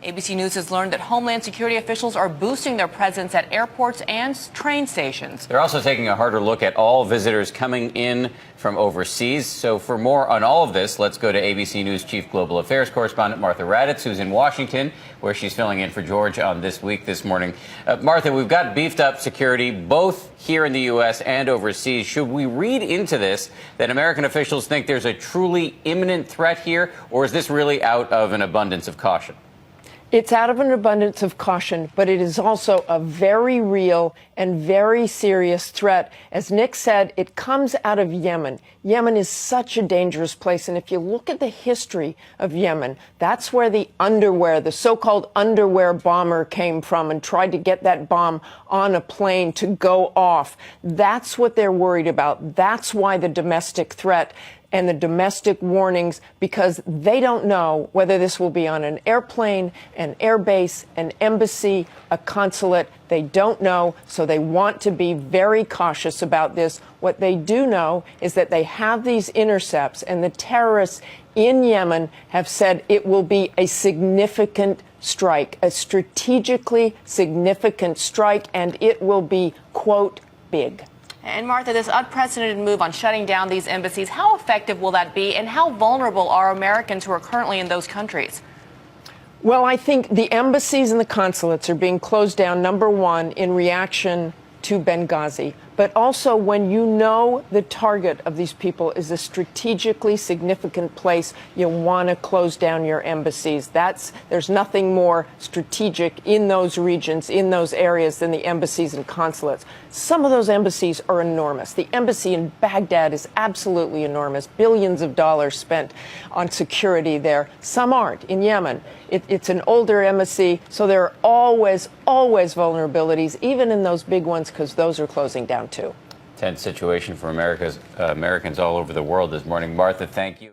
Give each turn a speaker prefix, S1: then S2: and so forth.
S1: ABC News has learned that Homeland Security officials are boosting their presence at airports and train stations.
S2: They're also taking a harder look at all visitors coming in from overseas. So for more on all of this, let's go to ABC News Chief Global Affairs Correspondent Martha Raddatz, who's in Washington, where she's filling in for George on This Week this morning. Martha, we've got beefed up security both here in the U.S. and overseas. Should we read into this that American officials think there's a truly imminent threat here, or is this really out of an abundance of caution?
S3: It's out of an abundance of caution, but it is also a very real and very serious threat. As Nick said, it comes out of Yemen. Yemen is such a dangerous place. And if you look at the history of Yemen, that's where the underwear, the so-called underwear bomber came from and tried to get that bomb on a plane to go off. That's what they're worried about. That's why the domestic threat and the domestic warnings, because they don't know whether this will be on an airplane, an airbase, an embassy, a consulate. They don't know, so they want to be very cautious about this. What they do know is that they have these intercepts, and the terrorists in Yemen have said it will be a significant strike, a strategically significant strike, and it will be, quote, big.
S1: And Martha, this unprecedented move on shutting down these embassies, how effective will that be, and how vulnerable are Americans who are currently in those countries?
S3: Well, I think the embassies and the consulates are being closed down, number one, in reaction to Benghazi. But also when you know the target of these people is a strategically significant place, you want to close down your embassies. There's nothing more strategic in those regions, in those areas, than the embassies and consulates. Some of those embassies are enormous. The embassy in Baghdad is absolutely enormous. Billions of dollars spent on security there. Some aren't. In Yemen, it's an older embassy, so there are always vulnerabilities, even in those big ones, because those are closing down too.
S2: Tense situation for Americans all over the world this morning. Martha, thank you.